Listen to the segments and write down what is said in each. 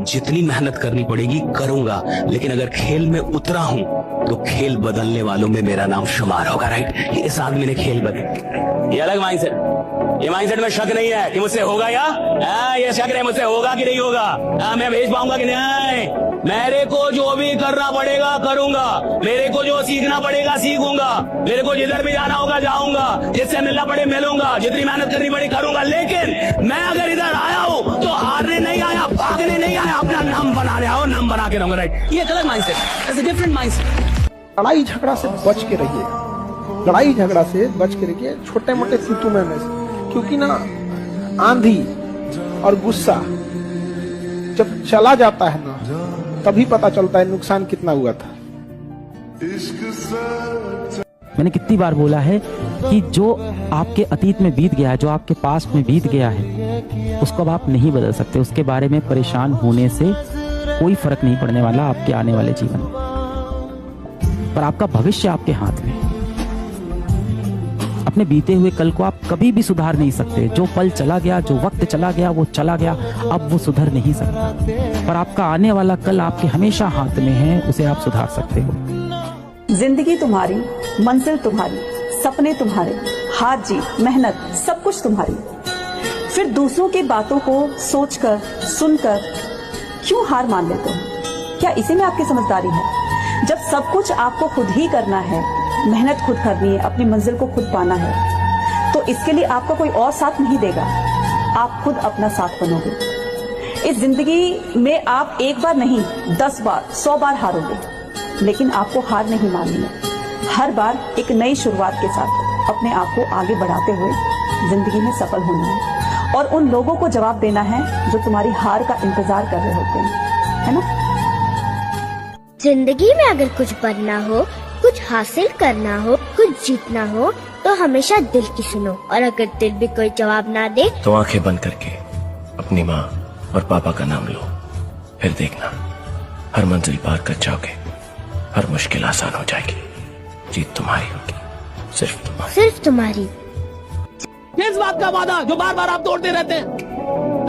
जितनी मेहनत करनी पड़ेगी करूंगा, लेकिन अगर खेल में उतरा हूं तो खेल बदलने वालों में मेरा नाम शुमार होगा। राइट, इस आदमी ने खेल बदल। ये अलग माइंडसेट, ये माइंडसेट में शक नहीं है कि मुझसे होगा या ये शक नहीं मुझसे होगा कि नहीं होगा, मैं भेज पाऊंगा कि नहीं। मेरे को जो भी करना पड़ेगा करूंगा, मेरे को जो सीखना पड़ेगा सीखूंगा, मेरे को जिधर भी जाना होगा जाऊंगा, जिससे मिलना पड़े मिलूंगा, जितनी मेहनत करनी पड़ी करूंगा। लेकिन मैं अगर इधर आया हूं तो हारने नहीं आया, भागने नहीं आया, अपना नाम बनाने आओ, नाम बना के रहूंगा। राइट, ये अलग mindset, it's a different mindset. लड़ाई झगड़ा से बच के रहिए, लड़ाई झगड़ा से बच के रहिए, छोटे मोटे सितुएं में से, क्योंकि ना आंधी और गुस्सा जब चला जाता है ना तभी पता चलता है नुकसान कितना हुआ था। मैंने कितनी बार बोला है कि जो आपके अतीत में बीत गया है, जो आपके पास में बीत गया है, उसको अब आप नहीं बदल सकते। उसके बारे में परेशान होने से कोई फर्क नहीं पड़ने वाला आपके आने वाले जीवन में, पर आपका भविष्य आपके हाथ में। अपने बीते हुए कल को आप कभी भी सुधार नहीं सकते। जो पल चला गया, जो वक्त चला गया, वो चला गया, अब वो सुधर नहीं सकता। पर आपका आने वाला कल आपके हमेशा हाथ में है, उसे आप सुधार सकते हो। जिंदगी तुम्हारी, मंजिल तुम्हारी, सपने तुम्हारे, हार जीत, मेहनत, सब कुछ तुम्हारी। फिर दूसरों की बातों को सोचकर, सुनकर क्यों हार मान लेते हो? क्या इसी में आपकी समझदारी है? जब सब कुछ आपको खुद ही करना है, मेहनत खुद करनी है, अपनी मंजिल को खुद पाना है, तो इसके लिए आपका कोई और साथ नहीं देगा, आप खुद अपना साथ बनोगे। इस जिंदगी में आप एक बार नहीं 10 बार 100 बार हारोगे, लेकिन आपको हार नहीं माननी है। हर बार एक नई शुरुआत के साथ अपने आप को आगे बढ़ाते हुए जिंदगी में सफल होना है, और उन लोगों को जवाब देना है जो तुम्हारी हार का इंतजार कर रहे होते हैं, है ना? जिंदगी में अगर कुछ बनना हो, कुछ हासिल करना हो, कुछ जीतना हो, तो हमेशा दिल की सुनो। और अगर दिल भी कोई जवाब ना दे तो आंखें बंद करके अपनी माँ और पापा का नाम लो, फिर देखना हर मंजिल पार कर जाओगे, हर मुश्किल आसान हो जाएगी, जीत तुम्हारी होगी, सिर्फ तुम्हारी, सिर्फ तुम्हारी। किस बात का वादा जो बार बार आप तोड़ते रहते हैं?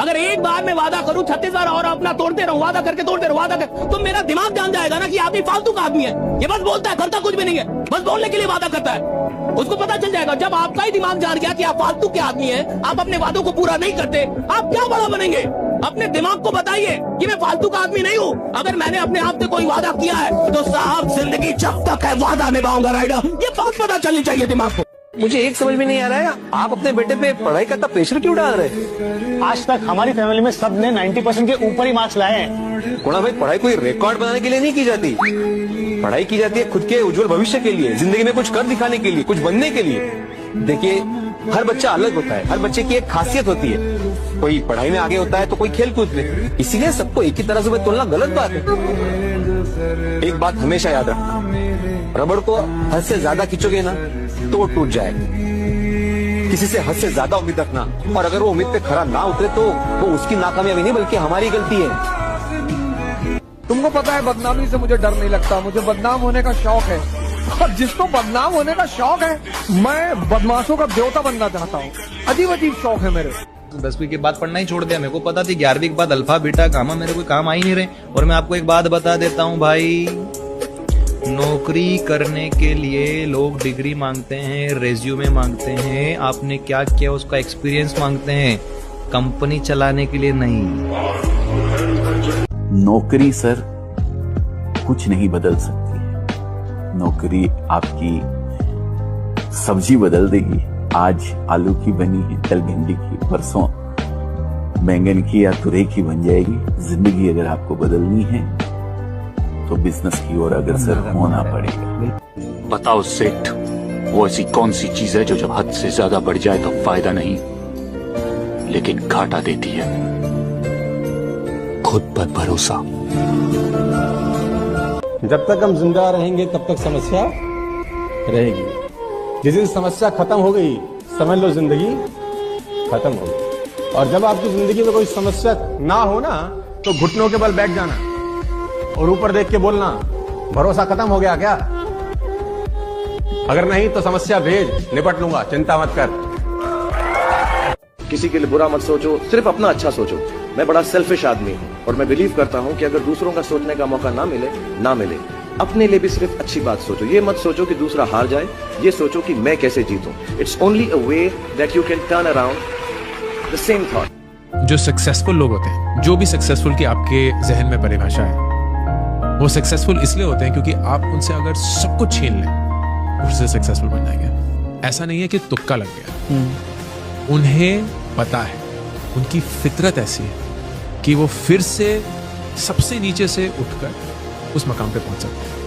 अगर एक बार मैं वादा करूं 36 बार और अपना तोड़ते रहूं, वादा करके तोड़ते रहूं, वादा कर, तो मेरा दिमाग जान जाएगा ना कि आदमी फालतू का आदमी है, ये बस बोलता है, करता कुछ भी नहीं है, बस बोलने के लिए वादा करता है। उसको पता चल जाएगा जब आपका ही दिमाग जान गया कि आप फालतू के आदमी हैं, आप अपने वादों को पूरा नहीं करते, आप क्या बड़ा बनेंगे? अपने दिमाग को बताइए कि मैं फालतू का आदमी नहीं हूँ। अगर मैंने अपने आप से कोई वादा किया है तो साहब जिंदगी जब तक है वादा निभाऊंगा। राइडर, ये बात पता चलनी चाहिए दिमाग को। मुझे एक समझ में नहीं आ रहा है, आप अपने बेटे पे पढ़ाई का इतना प्रेशर क्यों डाल रहे हैं? आज तक हमारी फैमिली में सबने 90% के ऊपर ही मार्क्स लाए हैं। गुणा भाई, पढ़ाई कोई रिकॉर्ड बनाने के लिए नहीं की जाती, पढ़ाई की जाती है खुद के उज्जवल भविष्य के लिए, जिंदगी में कुछ कर दिखाने के लिए, कुछ बनने के लिए। देखिए, हर बच्चा अलग होता है, हर बच्चे की एक खासियत होती है, कोई पढ़ाई में आगे होता है तो कोई खेल कूद में, इसीलिए सबको एक ही तरह से तोलना गलत बात है। एक बात हमेशा याद रखना, रबड़ को हद से ज्यादा खींचोगे ना तो वो टूट जाएगा। किसी से हद से ज्यादा उम्मीद रखना, और अगर वो उम्मीद पे खरा ना उतरे तो वो उसकी नाकामयाबी नहीं बल्कि हमारी गलती है। तुमको पता है बदनामी से मुझे डर नहीं लगता, मुझे बदनाम होने का शौक है, और जिसको बदनाम होने का शौक है, मैं बदमाशों का देवता बनना चाहता हूँ। अजीब अजीब शौक है मेरे। 10वीं के बाद पढ़ना ही छोड़ दिया, मेरे को पता थी 11वीं के बाद अल्फा बीटा गामा मेरे कोई काम आ ही नहीं रहे। और मैं आपको एक बात बता देता हूँ भाई, नौकरी करने के लिए लोग डिग्री मांगते हैं, रेज्यूमे मांगते हैं, आपने क्या किया उसका एक्सपीरियंस मांगते हैं, कंपनी चलाने के लिए नहीं। नौकरी सर कुछ नहीं बदल सकती है, नौकरी आपकी सब्जी बदल देगी। आज आलू की बनी है, कल भिंडी की, परसों बैंगन की या तुरई की बन जाएगी। जिंदगी अगर आपको बदलनी है तो बिजनेस की ओर अग्रसर होना पड़ेगा। बताओ सेठ, वो ऐसी कौन सी चीज है जो जब हद से ज्यादा बढ़ जाए तो फायदा नहीं लेकिन घाटा देती है? खुद पर भरोसा। जब तक हम जिंदा रहेंगे तब तक समस्या रहेगी। जिस दिन समस्या खत्म हो गई समझ लो जिंदगी खत्म हो गई। और जब आपकी जिंदगी में कोई समस्या ना हो ना तो घुटनों के बल बैठ जाना और ऊपर देख के बोलना, भरोसा खत्म हो गया क्या? अगर नहीं तो समस्या भेज, निपट लूंगा, चिंता मत कर। किसी के लिए बुरा मत सोचो, सिर्फ अपना अच्छा सोचो। मैं बड़ा सेल्फिश आदमी हूँ और मैं बिलीव करता हूँ कि अगर दूसरों का सोचने का मौका ना मिले, अपने लिए भी सिर्फ अच्छी बात सोचो। ये मत सोचो कि दूसरा हार जाए, ये सोचो कि मैं कैसे जीतूं। It's only a way that you can turn around the same thought. जो सक्सेसफुल लोग होते हैं, जो भी सक्सेसफुल की आपके जहन में परिभाषा है, वो सक्सेसफुल इसलिए होते हैं क्योंकि आप उनसे अगर सब कुछ छीन लें, उससे सक्सेसफुल बन जाएंगे। ऐसा नहीं है कि तुक्का लग गया। उन्हें पता है, उनकी फितरत ऐसी है कि वो फिर से सबसे नीचे से उठकर उस मकाम पे पहुंच सकते हैं।